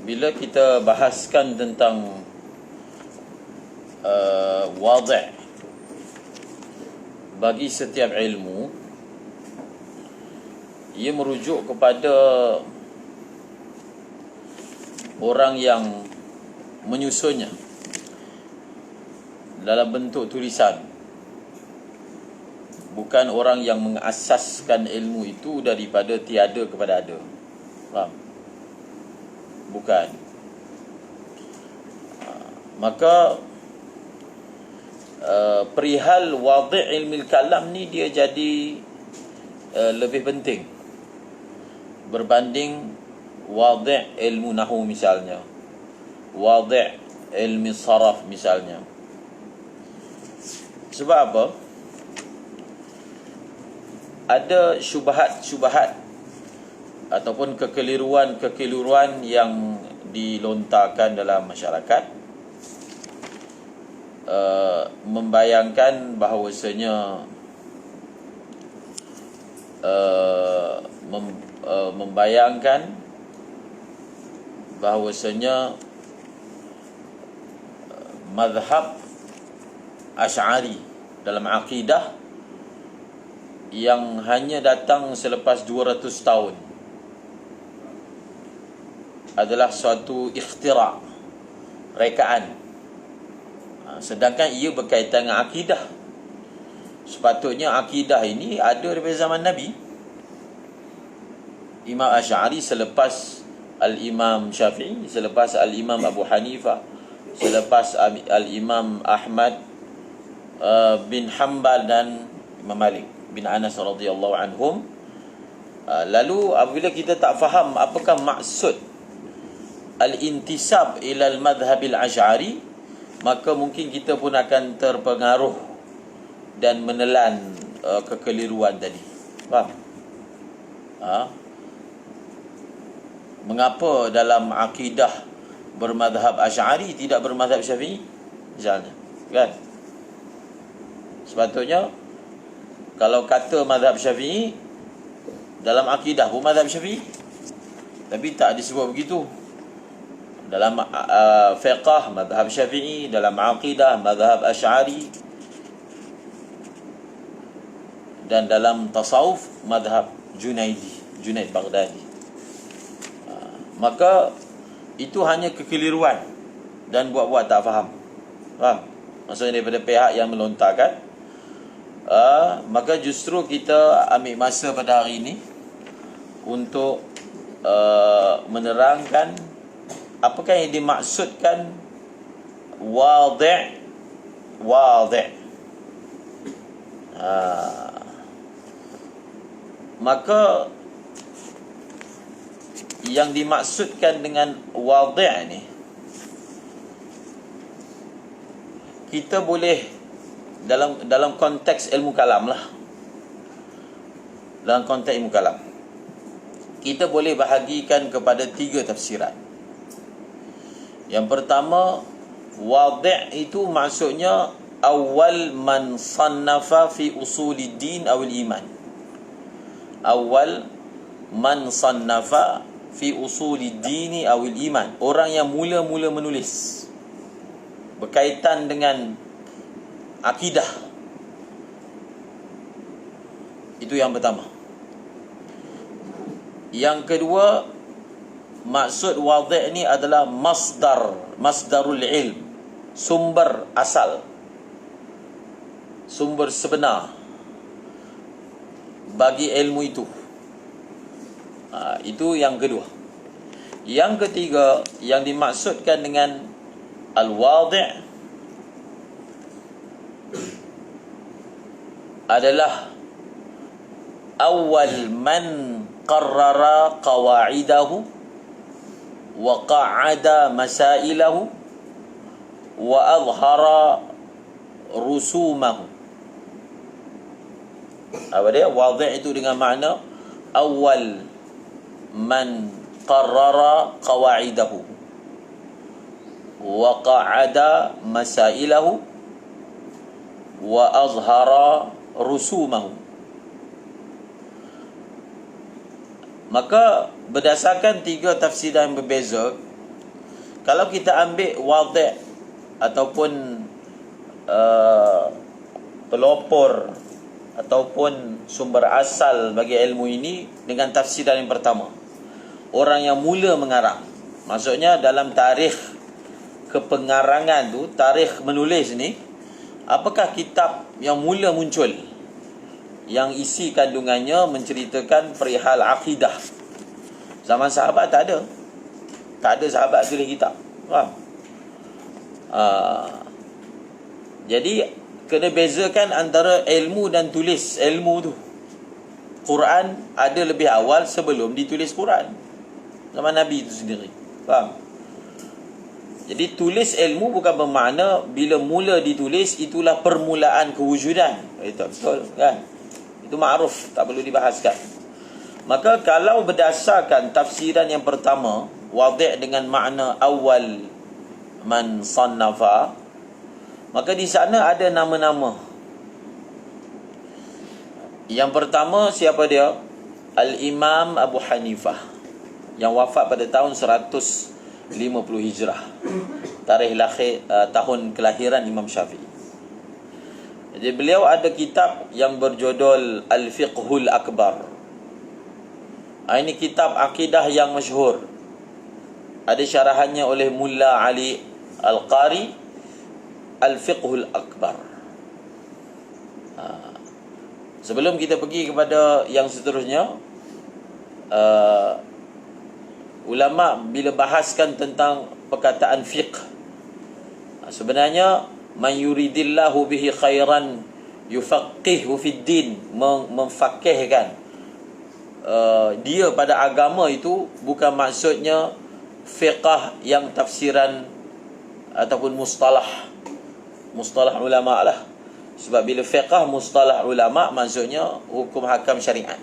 bila kita bahaskan tentang wadih bagi setiap ilmu, ia merujuk kepada orang yang menyusunnya dalam bentuk tulisan, bukan orang yang mengasaskan ilmu itu daripada tiada kepada ada. Faham? Bukan. Maka perihal wadih ilmu kalam ni dia jadi lebih penting berbanding wadih ilmu nahu misalnya, wadih ilmu saraf misalnya. Sebab apa? Ada syubhat-syubhat ataupun kekeliruan yang dilontarkan dalam masyarakat, membayangkan bahawasanya mazhab Asy'ari dalam akidah yang hanya datang selepas 200 tahun adalah suatu ikhtira', rekaan. Sedangkan ia berkaitan dengan akidah. Sepatutnya akidah ini ada daripada zaman Nabi. Imam Asy'ari selepas Al-Imam Syafi'i, selepas Al-Imam Abu Hanifah, selepas Al-Imam Ahmad bin Hanbal dan Imam Malik bin Anas radhiyallahu anhum. Lalu apabila kita tak faham apakah maksud al-intisab ila al-madhhab al-Asy'ari, maka mungkin kita pun akan terpengaruh dan menelan kekeliruan tadi. Faham? Mengapa dalam akidah bermadhab Asy'ari tidak bermadhab Syafi'i misalnya, kan? Sepatutnya kalau kata madhab Syafi'i, dalam akidah pun madhab Syafi'i, tapi tak disebut begitu. Dalam fiqh madhab Syafi'i, dalam akidah madhab Asy'ari, dan dalam tasawuf madhab Junaid Baghdadi. Maka itu hanya kekeliruan dan buat-buat tak faham. Faham? Maksudnya daripada pihak yang melontarkan. Maka justru kita ambil masa pada hari ini untuk menerangkan apakah yang dimaksudkan wadih. Maka yang dimaksudkan dengan wadih ni, kita boleh dalam konteks ilmu kalam lah. Dalam konteks ilmu kalam, kita boleh bahagikan kepada 3 tafsiran. Yang pertama, wadih itu maksudnya awal man sannafa fi usuliddin awil iman. Awal man sannafa fi usuliddin awil iman. Orang yang mula-mula menulis berkaitan dengan akidah. Itu yang pertama. Yang kedua, maksud wadih ni adalah masdarul ilm, sumber asal, sumber sebenar bagi ilmu itu. Itu yang kedua. Yang ketiga, yang dimaksudkan dengan al-wadih adalah awal man qarrara qawa'idahu wa qa'ada masailahu wa azhara rusumahu. Apa dia? Wadih itu dengan makna awal man qarrara qawa'idahu wa qa'ada masailahu wa azhara rusumahu. Maka berdasarkan 3 tafsiran yang berbeza, Kalau kita ambil wadih ataupun pelopor ataupun sumber asal bagi ilmu ini dengan tafsiran yang pertama, orang yang mula mengarang. Maksudnya dalam tarikh kepengarangan tu, tarikh menulis ni, apakah kitab yang mula muncul yang isi kandungannya menceritakan perihal akidah? Zaman sahabat tak ada. Tak ada sahabat tulis kitab. Faham? Jadi kena bezakan antara ilmu dan tulis ilmu tu. Quran ada lebih awal sebelum ditulis Quran, zaman Nabi itu sendiri. Faham? Jadi tulis ilmu bukan bermakna bila mula ditulis itulah permulaan kewujudan. Itu betul kan? Itu ma'ruf, tak perlu dibahaskan. Maka kalau berdasarkan tafsiran yang pertama, wadih dengan makna awal man sannafa, maka di sana ada nama-nama. Yang pertama siapa dia? Al-Imam Abu Hanifah, yang wafat pada tahun 150 Hijrah. Tarikh lahir, tahun kelahiran Imam Syafi'i. Jadi beliau ada kitab yang berjudul Al-Fiqhul Akbar. Ini kitab akidah yang masyhur. Ada syarahannya oleh Mulla Ali Al-Qari, Al-Fiqhul Akbar. Sebelum kita pergi kepada yang seterusnya, ulama bila bahaskan tentang perkataan fiqh, sebenarnya man yuridillahu bihi khairan yufaqihu fid din, memfaqihkan dia pada agama itu bukan maksudnya fiqh yang tafsiran ataupun mustalah ulama lah. Sebab bila fiqh mustalah ulama maksudnya hukum hakam syariat,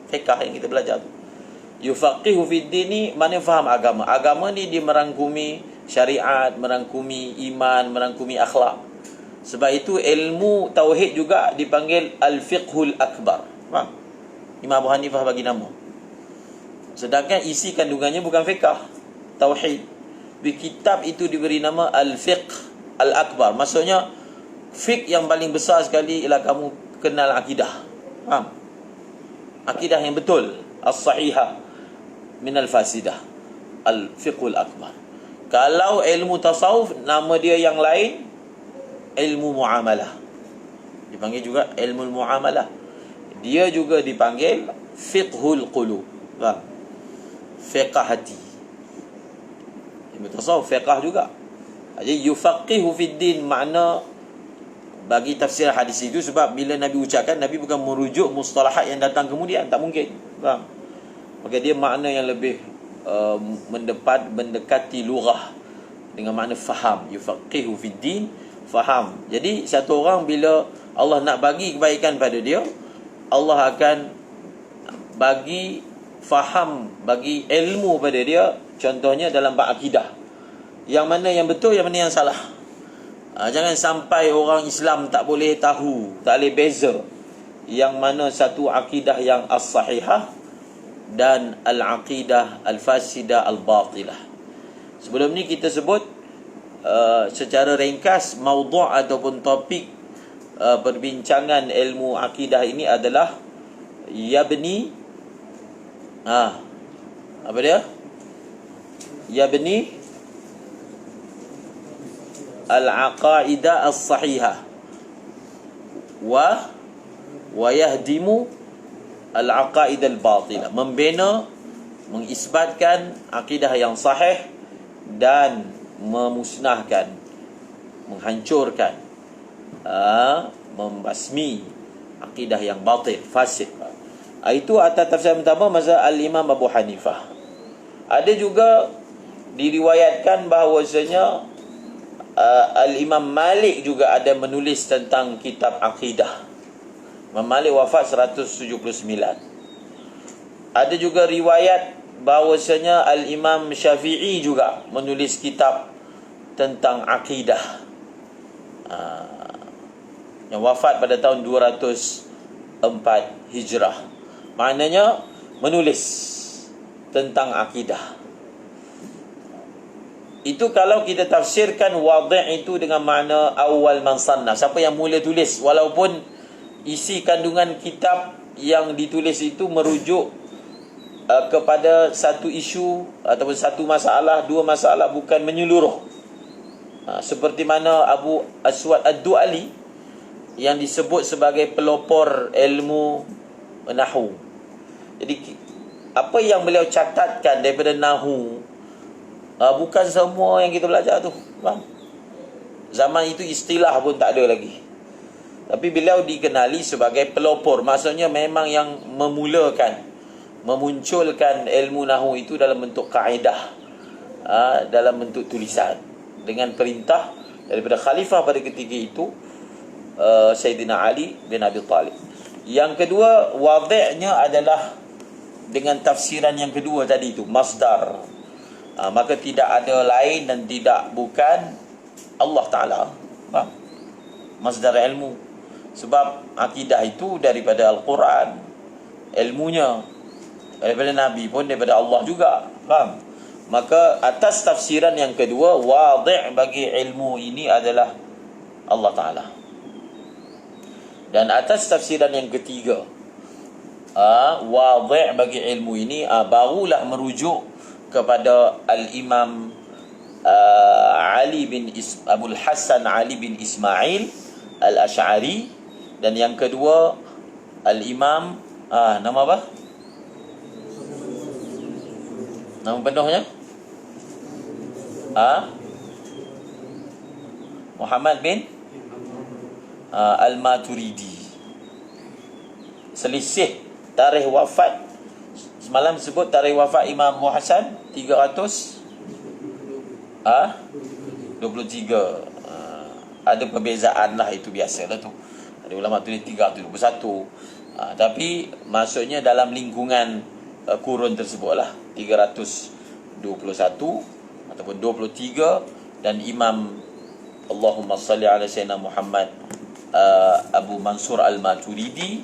fiqh yang kita belajar tu. Yufaqihu fid din ni mana faham agama. Agama ni dia merangkumi syariat, merangkumi iman, merangkumi akhlak. Sebab itu ilmu tauhid juga dipanggil al-fiqhul akbar. Faham? Imam Abu Hanifah bagi nama. Sedangkan isi kandungannya bukan fiqh, tauhid. Di kitab itu diberi nama al-fiqh al-akbar. Maksudnya fiqh yang paling besar sekali ialah kamu kenal akidah. Faham? Akidah yang betul, as-sahihah min al-fasidah, al-fiqhul akbar. Kalau ilmu tasawuf, nama dia yang lain, ilmu muamalah. Dipanggil juga ilmu muamalah. Dia juga dipanggil fiqhul qulub. Fiqh hati. Ilmu tasawuf fiqh juga. Jadi yufaqihu fid din makna bagi tafsir hadis itu, sebab bila Nabi ucapkan, Nabi bukan merujuk mustalahat yang datang kemudian, tak mungkin. Faham? Maka dia makna yang lebih mendekati lughah dengan makna faham. Yufaqihu fid din, faham. Jadi satu orang bila Allah nak bagi kebaikan pada dia, Allah akan bagi faham, bagi ilmu pada dia. Contohnya dalam bab akidah, yang mana yang betul, yang mana yang salah. Jangan sampai orang Islam tak boleh tahu, tak boleh beza yang mana satu akidah yang as-sahihah dan al-aqidah al-fasidah al-batilah. Sebelum ni kita sebut secara ringkas maudhu' ataupun topik perbincangan ilmu akidah ini adalah yabni apa dia? Yabni al-aqaidah as-sahihah wa yahdimu al-aqaidah al-batilah. Membina, mengisbatkan akidah yang sahih dan memusnahkan, menghancurkan, membasmi akidah yang batil, fasid. Itu atas tafsir pertama mazhab al-Imam Abu Hanifah. Ada juga diriwayatkan bahawasanya al-Imam Malik juga ada menulis tentang kitab akidah. Imam Malik wafat 179. Ada juga riwayat bahawasanya al-Imam Syafi'i juga menulis kitab tentang akidah, yang wafat pada tahun 204 Hijrah. Maknanya menulis tentang akidah. Itu kalau kita tafsirkan wadih itu dengan makna awal man sannaf, siapa yang mula tulis, walaupun isi kandungan kitab yang ditulis itu merujuk kepada satu isu ataupun satu masalah, dua masalah, bukan menyeluruh. Seperti mana Abu Aswad Ad-Du'ali yang disebut sebagai pelopor ilmu Nahwu. Jadi apa yang beliau catatkan daripada Nahwu, bukan semua yang kita belajar tu, faham? Zaman itu istilah pun tak ada lagi. Tapi beliau dikenali sebagai pelopor, maksudnya memang yang memunculkan ilmu Nahwu itu dalam bentuk kaedah, dalam bentuk tulisan, dengan perintah daripada khalifah pada ketika itu, Sayyidina Ali bin Abi Talib. Yang kedua, wadihnya adalah dengan tafsiran yang kedua tadi itu, masdar. Maka tidak ada lain dan tidak bukan Allah Ta'ala. Masdar ilmu. Sebab akidah itu daripada Al-Quran, ilmunya daripada Nabi pun daripada Allah juga. Faham? Maka atas tafsiran yang kedua, wadih bagi ilmu ini adalah Allah Ta'ala. Dan atas tafsiran yang ketiga, wadih bagi ilmu ini barulah merujuk kepada Al-Imam Abul Hasan Ali bin Ismail Al-Ash'ari. Dan yang kedua, Al-Imam nama apa? Nama penuhnya? Muhammad bin Al-Maturidi. Selisih tarikh wafat. Semalam sebut tarikh wafat Imam Abu Hasan 323. Ada perbezaan lah, itu biasalah tu. Ada ulama tulis 321. Tapi maksudnya dalam lingkungan kurun tersebut lah, 321 ataupun 23. Dan Imam, Allahumma salli ala Sayyidina Muhammad, Abu Mansur Al-Maturidi,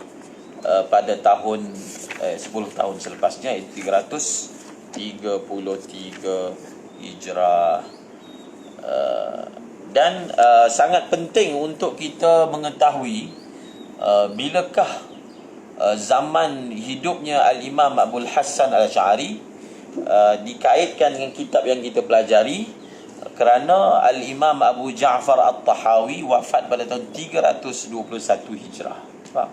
pada tahun 10 tahun selepasnya, itu 333 Hijrah. Dan sangat penting untuk kita mengetahui bilakah zaman hidupnya Al-Imam Abul Hasan Al-Ash'ari dikaitkan dengan kitab yang kita pelajari, kerana Al-Imam Abu Ja'far At-Tahawi wafat pada tahun 321 Hijrah. Faham?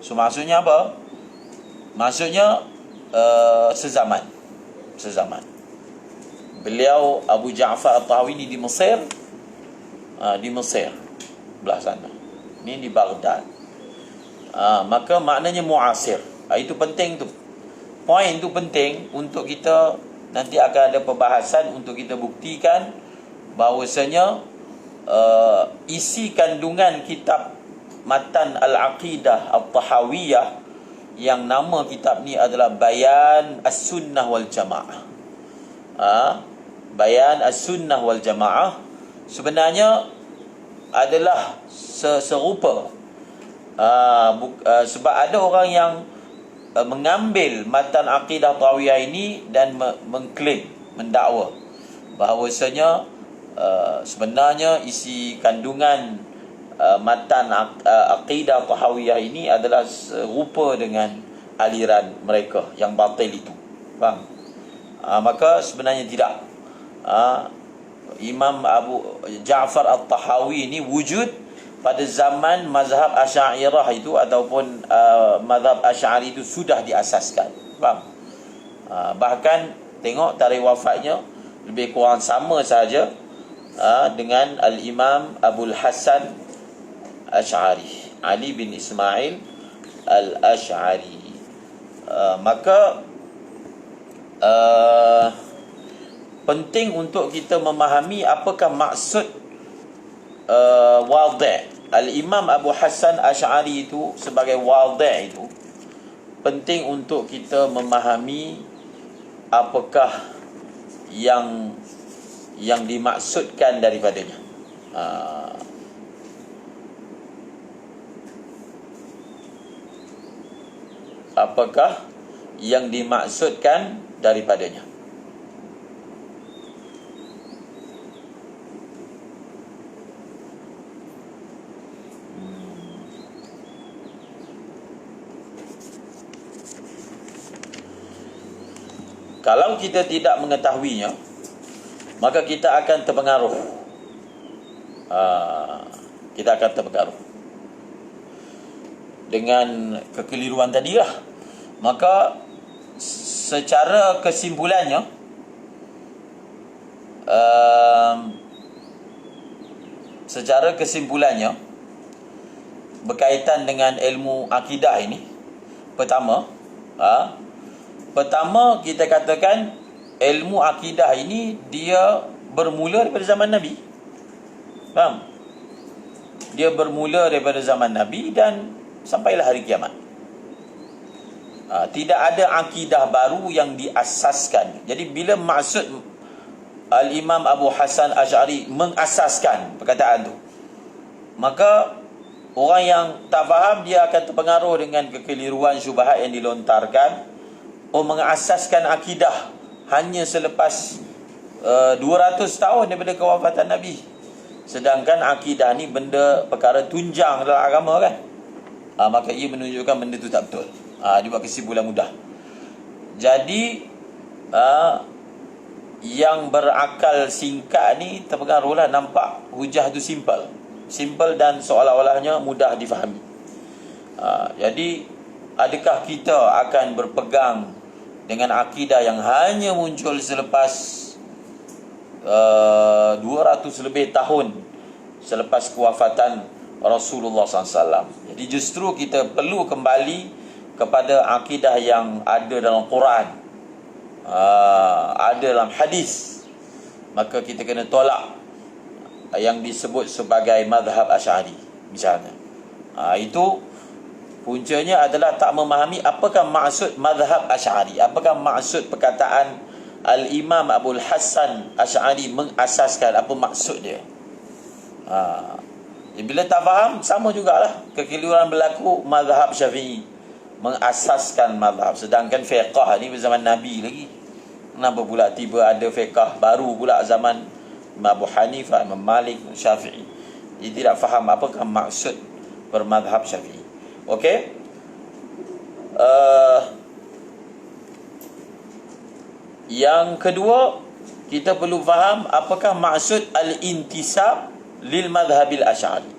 So maksudnya apa? Maksudnya sezaman. Beliau Abu Ja'far At-Tahawi ni di Mesir, belah sana. Ni di Baghdad. Maka maknanya muasir. Itu penting tu. Poin tu penting untuk kita, nanti akan ada perbahasan untuk kita buktikan bahawasanya isi kandungan kitab Matan Al-Aqidah At-Tahawiyah, yang nama kitab ni adalah Bayan As-Sunnah wal Jamaah. Bayan As-Sunnah wal Jamaah sebenarnya adalah serupa. Sebab ada orang yang mengambil Matan Aqidah Tahawiyah ini dan mengklaim, mendakwa bahawasanya sebenarnya isi kandungan Matan Aqidah Tahawiyah ini adalah serupa dengan aliran mereka yang batil itu. Faham? Maka sebenarnya tidak. Imam Abu Ja'far At-Tahawi ini wujud pada zaman mazhab Asy'ariyah itu, ataupun mazhab Asy'ari itu sudah diasaskan. Faham? Bahkan tengok tarikh wafatnya lebih kurang sama saja dengan Al-Imam Abul Hasan Ash'ari, Ali bin Ismail Al-Ash'ari. Maka penting untuk kita memahami apakah maksud wadih. Al-Imam Abu Hasan Ash'ari itu sebagai wadih itu penting untuk kita memahami apakah yang dimaksudkan daripadanya. Apakah yang dimaksudkan daripadanya. Kalau kita tidak mengetahuinya, maka kita akan terpengaruh. Kita akan terpengaruh dengan kekeliruan tadilah. Maka secara kesimpulannya, berkaitan dengan ilmu akidah ini, pertama kita katakan ilmu akidah ini dia bermula daripada zaman Nabi. Faham? Dia bermula daripada zaman Nabi dan sampailah hari kiamat. Tidak ada akidah baru yang diasaskan. Jadi bila maksud Al-Imam Abu Hasan Asy'ari mengasaskan perkataan tu, maka orang yang tak faham dia akan terpengaruh dengan kekeliruan syubhat yang dilontarkan. Mengasaskan akidah hanya selepas 200 tahun daripada kewafatan Nabi. Sedangkan akidah ni benda perkara tunjang dalam agama kan. Maka ia menunjukkan benda tu tak betul. Dia buat kesimpulan mudah. Jadi yang berakal singkat ni terpengaruhlah, nampak hujah tu simple dan seolah-olahnya mudah difahami. Jadi adakah kita akan berpegang dengan akidah yang hanya muncul selepas 200 lebih tahun selepas kewafatan Rasulullah SAW? Jadi justru kita perlu kembali kepada akidah yang ada dalam Quran, ada dalam hadis. Maka kita kena tolak yang disebut sebagai mazhab Asy'ari misalnya. Itu puncanya adalah tak memahami apakah maksud mazhab Asy'ari, apakah maksud perkataan Al-Imam Abul Hasan Asy'ari mengasaskan, apa maksud dia. Bila tak faham, sama jugalah kekeliruan berlaku mazhab Syafi'i mengasaskan mazhab. Sedangkan fiqh ni zaman Nabi lagi. Kenapa pula tiba ada fiqh baru pula zaman Imam Abu Hanifah, Imam Malik, Syafi'i? Dia tidak faham apakah maksud bermazhab Syafi'i. Okey. Yang kedua, kita perlu faham apakah maksud al-intisab lil madhhabil asy'ari.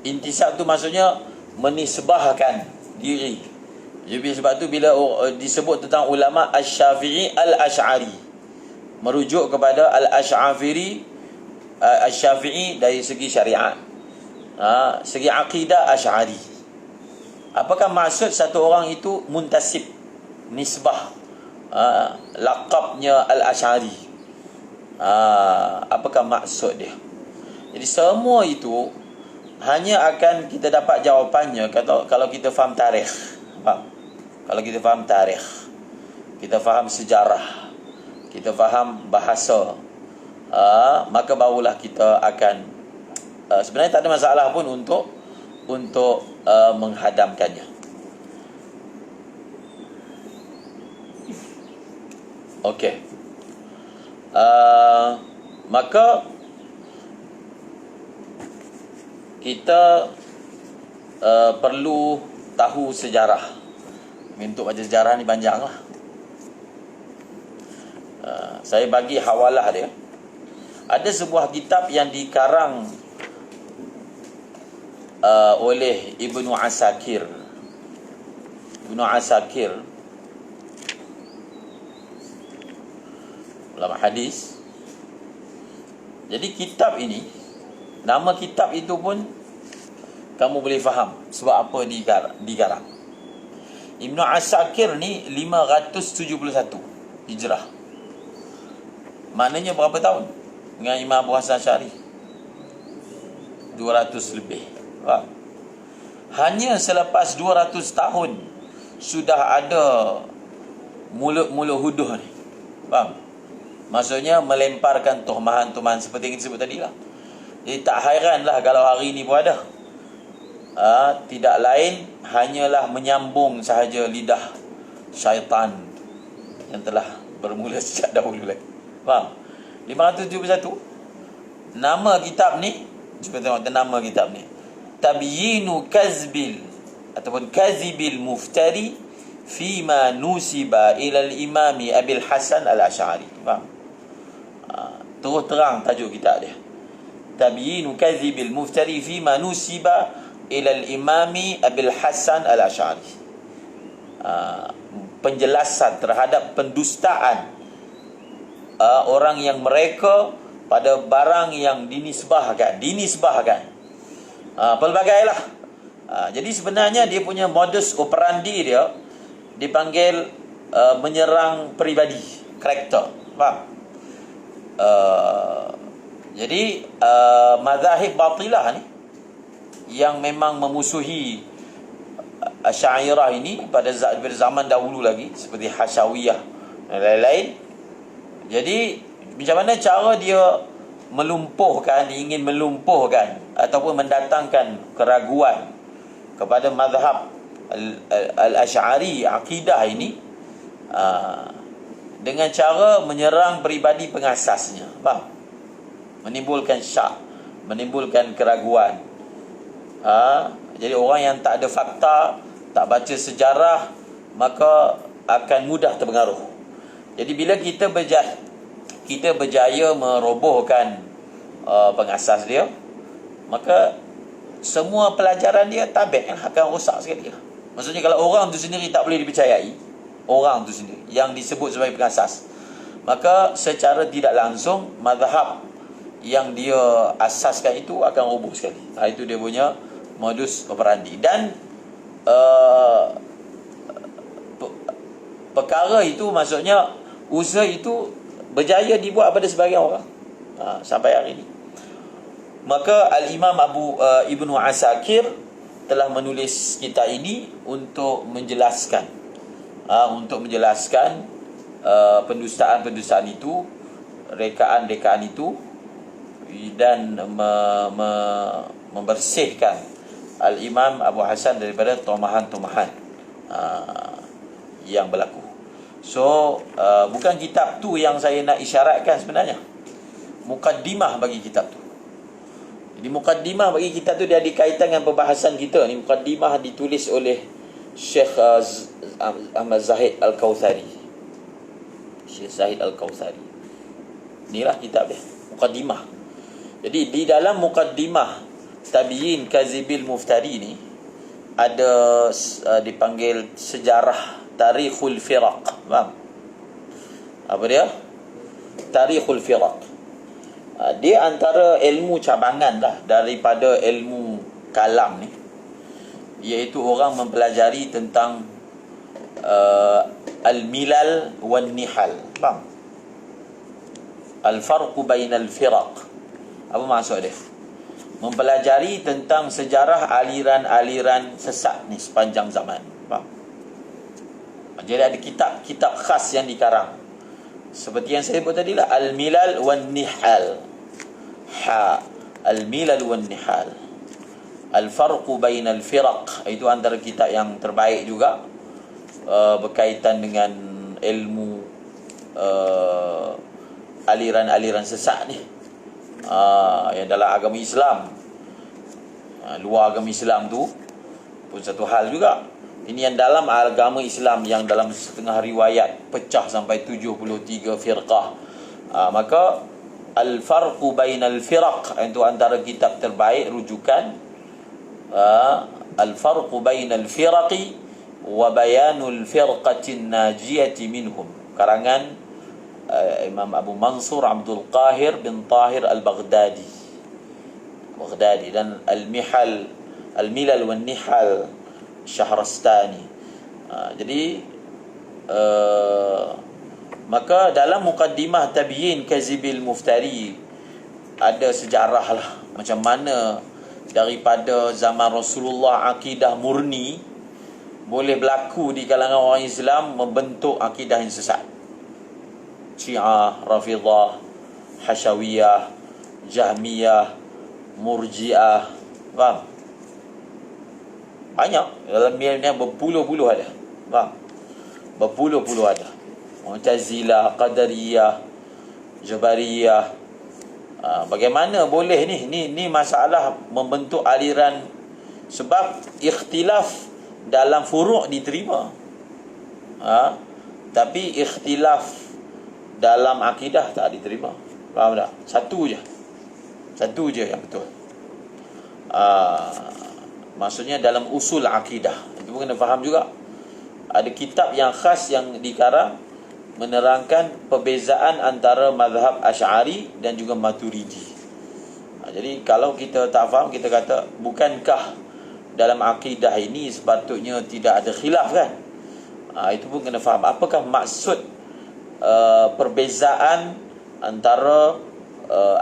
Intisab tu maksudnya menisbahkan diri. Jadi sebab tu bila disebut tentang ulama Asy-Syafi'i al-Asy'ari, merujuk kepada al-Asy'ari, Asy-Syafi'i dari segi syariat, segi akidah Asy'ari. Apakah maksud satu orang itu muntasib, nisbah, laqabnya al-Asy'ari? Apakah maksud dia? Jadi semua itu hanya akan kita dapat jawapannya kalau kita faham tarikh. Kalau kita faham tarikh, kita faham sejarah, kita faham bahasa, maka barulah kita akan sebenarnya tak ada masalah pun untuk menghadamkannya. Okey. Maka kita perlu tahu sejarah. Untuk baca sejarah ni panjang lah. Saya bagi hawalah dia. Ada sebuah kitab yang dikarang oleh Ibnu Asakir. Ulama hadis. Jadi kitab ini, nama kitab itu pun kamu boleh faham sebab apa digarang. Ibnu Asakir ni 571 Hijrah. Maknanya berapa tahun dengan Imam Abu Hasan Asy'ari? 200 lebih. Hanya selepas 200 tahun sudah ada mulut-mulut huduh ni. Faham? Maksudnya melemparkan tuhmahan-tuhmahan seperti yang disebut tadi lah. Jadi tak hairanlah kalau hari ni pun ada. Tidak lain hanyalah menyambung sahaja lidah syaitan yang telah bermula sejak dahulu lagi. Faham? 571. Nama kitab ni, cuba tengok nama kitab ni. Tabyinu kazbil ataupun kazibil muftari fima nusiba ila al-imami Abil Hasan al-Asy'ari. Faham? Terus terang tajuk kitab dia. Tabyinu kadhibil muftari fima nusiba ila al-imami Abil Hasan al-Asy'ari. Penjelasan terhadap pendustaan orang yang mereka pada barang yang dinisbahkan. Pelbagailah. Jadi sebenarnya dia punya modus operandi dia dipanggil menyerang peribadi, karakter. Faham? Jadi mazahib batilah ni yang memang memusuhi Asy'ariyah ini pada zaman dahulu lagi, seperti Hasyawiyah dan lain-lain. Jadi macam mana cara dia ingin melumpuhkan ataupun mendatangkan keraguan kepada mazhab Al-Asy'ari, akidah ini, dengan cara menyerang peribadi pengasasnya. Faham? Menimbulkan syak, menimbulkan keraguan. Jadi orang yang tak ada fakta, tak baca sejarah, maka akan mudah terpengaruh. Jadi bila kita berjaya merobohkan pengasas dia, maka semua pelajaran dia tabik akan rosak sekali. Maksudnya kalau orang tu sendiri tak boleh dipercayai, orang tu sendiri yang disebut sebagai pengasas, maka secara tidak langsung mazhab yang dia asaskan itu akan roboh sekali. Itu dia punya modus operandi. Dan perkara itu, maksudnya usaha itu berjaya dibuat pada sebahagian orang sampai hari ini. Maka Al-Imam Ibnu Asakir telah menulis kitab ini untuk menjelaskan pendustaan-pendustaan itu, rekaan-rekaan itu, dan membersihkan Al-Imam Abu Hasan daripada tomahan-tomahan yang berlaku. So bukan kitab tu yang saya nak isyaratkan sebenarnya, mukaddimah bagi kitab tu. Jadi mukaddimah bagi kitab tu dia ada kaitan dengan pembahasan kita ni. Mukaddimah ditulis oleh Syekh Ahmad Zahid Al-Kautsari. Syekh Zahid Al-Kautsari. Inilah kitab dia, mukaddimah. Jadi di dalam mukaddimah Tabyin Kadhibil Muftari ni ada dipanggil sejarah Tarikhul Firaq. Faham? Apa dia? Tarikhul Firaq. Dia antara ilmu cabangan lah daripada ilmu kalam ni, iaitu orang mempelajari tentang al-milal wan nihal. Faham? Al-farqu bainal firaq. Apa maksud dia? Mempelajari tentang sejarah aliran-aliran sesat ni sepanjang zaman. Faham? Jadi ada kitab khas yang dikarang, seperti yang saya sebut tadi lah, Al-Milal wan Nihal. Al-Milal wan Nihal. Al-Farqu bainal Firaq. Itu antara kitab yang terbaik juga, berkaitan dengan ilmu aliran-aliran sesat ni, yang dalam agama Islam. Luar agama Islam tu pun satu hal juga. Ini yang dalam agama Islam, yang dalam setengah riwayat pecah sampai 73 firqah. Maka Al-Farqu Bainal Firaq itu antara kitab terbaik rujukan. Al-Farqu Bainal Firaqi wa Bayanul Firqatin Najiyati Minhum, karangan Imam Abu Mansur Abdul Qahir bin Tahir Al-Baghdadi. Dan Al-Milal wan Nihal Syahrastani. Jadi maka dalam mukaddimah Tabyin Kadhibil Muftari ada sejarah lah, macam mana daripada zaman Rasulullah akidah murni boleh berlaku di kalangan orang Islam membentuk akidah yang sesat. Syiah, Rafidah, Hasyawiyah, Jahmiyah, Murji'ah. Faham? Banyak. Dalam ni berpuluh-puluh ada. Faham? Berpuluh-puluh ada. Mu'tazilah, Qadariyah, Jabariyah. Bagaimana boleh ni? Ni masalah membentuk aliran. Sebab ikhtilaf dalam furu' diterima. Tapi ikhtilaf dalam akidah tak diterima. Faham tak? Satu je yang betul. Maksudnya dalam usul akidah. Itu pun kena faham juga. Ada kitab yang khas yang dikarang menerangkan perbezaan antara mazhab Asy'ari dan juga Maturidi. Jadi kalau kita tak faham, kita kata, bukankah dalam akidah ini sepatutnya tidak ada khilaf kan? Itu pun kena faham. Apakah maksud perbezaan antara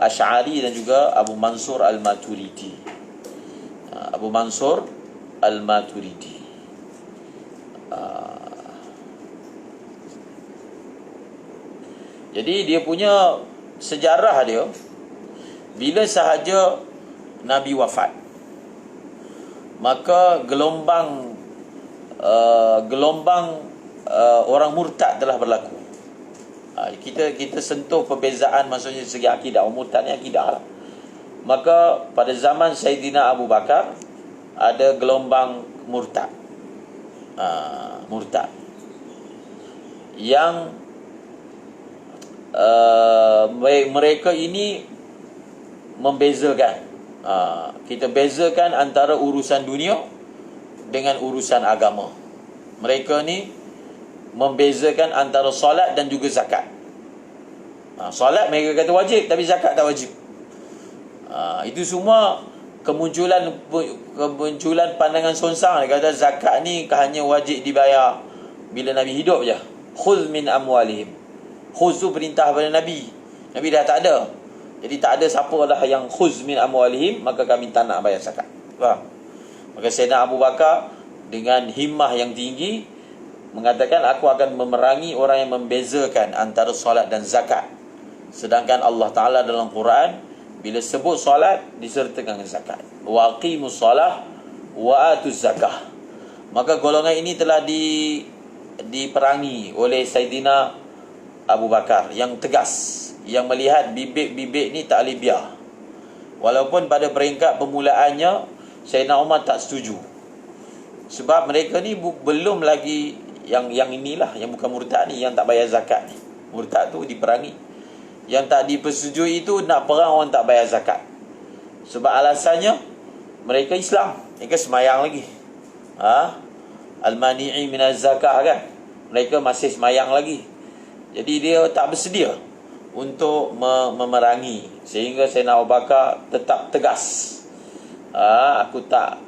Asy'ari dan juga Abu Mansur Al-Maturidi? Abu Mansur Al-Maturidi. Jadi dia punya sejarah dia, bila sahaja Nabi wafat, maka gelombang orang murtad telah berlaku. Kita sentuh perbezaan, maksudnya segi akidah. Orang murtad ni akidah lah. Maka pada zaman Sayyidina Abu Bakar ada gelombang murtad. Murtad yang mereka ini membezakan. Kita bezakan antara urusan dunia dengan urusan agama. Mereka ni membezakan antara solat dan juga zakat. Solat mereka kata wajib, tapi zakat tak wajib. Itu semua kemunculan pandangan sonsang. Dia kata zakat ni hanya wajib dibayar bila Nabi hidup je. Khudh min amwalihim. Khudh tu perintah pada Nabi. Nabi dah tak ada. Jadi tak ada siapa lah yang khudh min amwalihim, maka kami tak nak bayar zakat. Faham? Maka Sayyidina Abu Bakar dengan himmah yang tinggi mengatakan, aku akan memerangi orang yang membezakan antara solat dan zakat. Sedangkan Allah Ta'ala dalam Quran, bila sebut solat disertakan dengan zakat. Wa aqimus solah wa atuz zakah. Maka golongan ini telah diperangi oleh Sayyidina Abu Bakar yang tegas, yang melihat bibit-bibit ni tak boleh biar. Walaupun pada peringkat permulaannya Sayyidina Umar tak setuju. Sebab mereka ni belum lagi yang inilah, yang bukan murtad ni, yang tak bayar zakat ni. Murtad tu diperangi. Yang tak dipersetujui itu nak perang orang tak bayar zakat. Sebab alasannya mereka Islam, mereka semayang lagi. Al-mani'i minaz zakah kan. Mereka masih semayang lagi. Jadi dia tak bersedia untuk memerangi. Sehingga Sayyidina Abu Bakar tetap tegas. Aku tak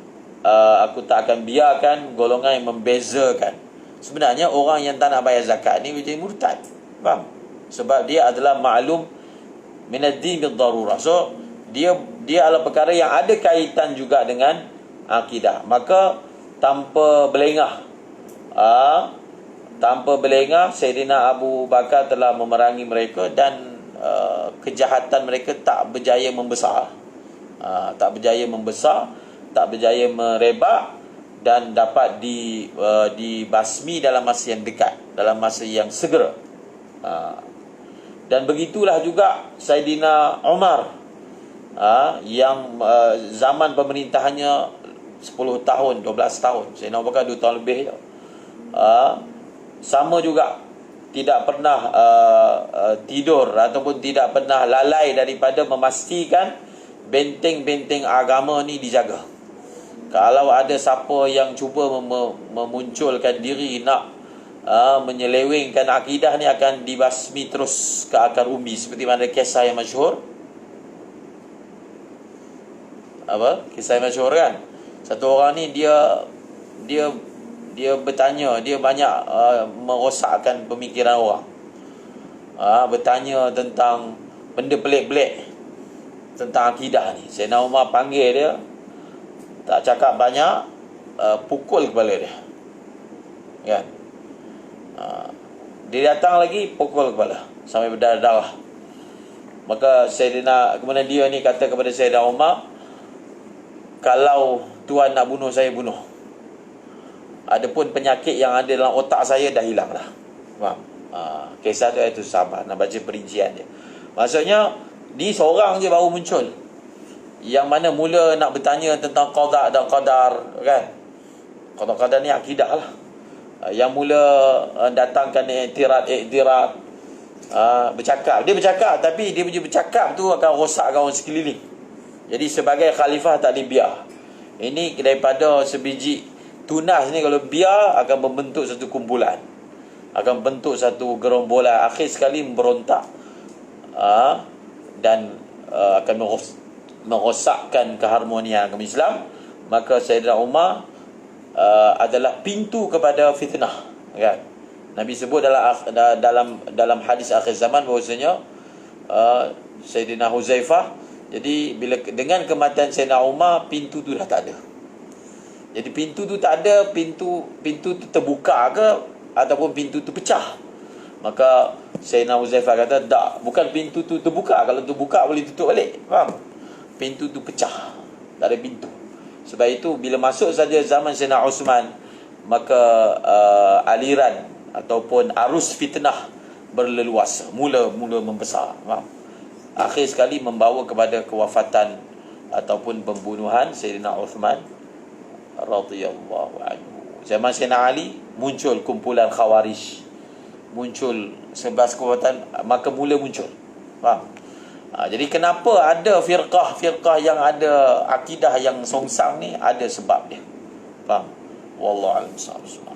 akan biarkan golongan yang membezakan. Sebenarnya orang yang tak nak bayar zakat ni menjadi murtad. Faham? Sebab dia adalah ma'lum minad-din bil-darurah. So dia adalah perkara yang ada kaitan juga dengan akidah. Maka tanpa berlengah Sayyidina Abu Bakar telah memerangi mereka, dan kejahatan mereka tak berjaya membesar. Tak berjaya merebak, dan dapat dibasmi dalam masa yang dekat, dalam masa yang segera. Dan begitulah juga Sayyidina Umar, yang zaman pemerintahannya 10 tahun, 12 tahun. Sayyidina Abu Bakar 2 tahun lebih. Sama juga, tidak pernah tidur ataupun tidak pernah lalai daripada memastikan benteng-benteng agama ni dijaga. Kalau ada siapa yang cuba memunculkan diri nak menyelewengkan akidah ni, akan dibasmi terus ke akar umbi. Seperti mana kisah yang masyhur. Kisah yang masyhur kan? Satu orang ni dia bertanya, dia banyak merosakkan pemikiran orang. Bertanya tentang benda pelik-pelik tentang akidah ni. Sayyidina Umar panggil dia, tak cakap banyak, pukul kepala dia. Kan? Dia datang lagi, pukul kepala sampai berdarah-darah. Maka kemudian dia ni kata kepada Sayyidina Umar, kalau Tuhan nak bunuh saya, bunuh. Adapun penyakit yang ada dalam otak saya dah hilang dah. Faham? Kisah tu itu sabar, nak baca perincian dia. Maksudnya ni seorang je baru muncul, yang mana mula nak bertanya tentang qada dan qadar kan. Qada qadar ni akidah lah. yang mula datangkan iktiraf, bercakap. Dia bercakap, tapi dia punya bercakap tu akan rosakkan orang sekeliling. Jadi sebagai khalifah tak boleh biar. Ini daripada sebiji tunas ni, kalau biar akan membentuk satu kumpulan, akan bentuk satu gerombolan, akhir sekali memberontak, dan akan merosakkan keharmonian agama Islam. Maka Sayyidina Umar adalah pintu kepada fitnah, kan? Nabi sebut dalam hadis akhir zaman bahwasanya Sayyidina Huzaifah, jadi bila dengan kematian Sayyidina Umar, pintu tu dah tak ada. Jadi pintu tu tak ada, pintu tu terbuka ke ataupun pintu tu pecah. Maka Sayyidina Huzaifah kata, tak, bukan pintu tu terbuka. Kalau terbuka boleh tutup balik, faham? Pintu tu pecah, tak ada pintu. Sebab itu bila masuk saja zaman Sayyidina Uthman, maka aliran ataupun arus fitnah berleluasa, mula membesar, faham? Akhir sekali membawa kepada kewafatan ataupun pembunuhan Sayyidina Uthman radhiyallahu anhu. Zaman Sayyidina Ali muncul kumpulan Khawarij, muncul 11 kekuatan, maka mula muncul, faham? Jadi kenapa ada firqah yang ada akidah yang songsang ni, ada sebab dia, faham? Wallahu a'lam.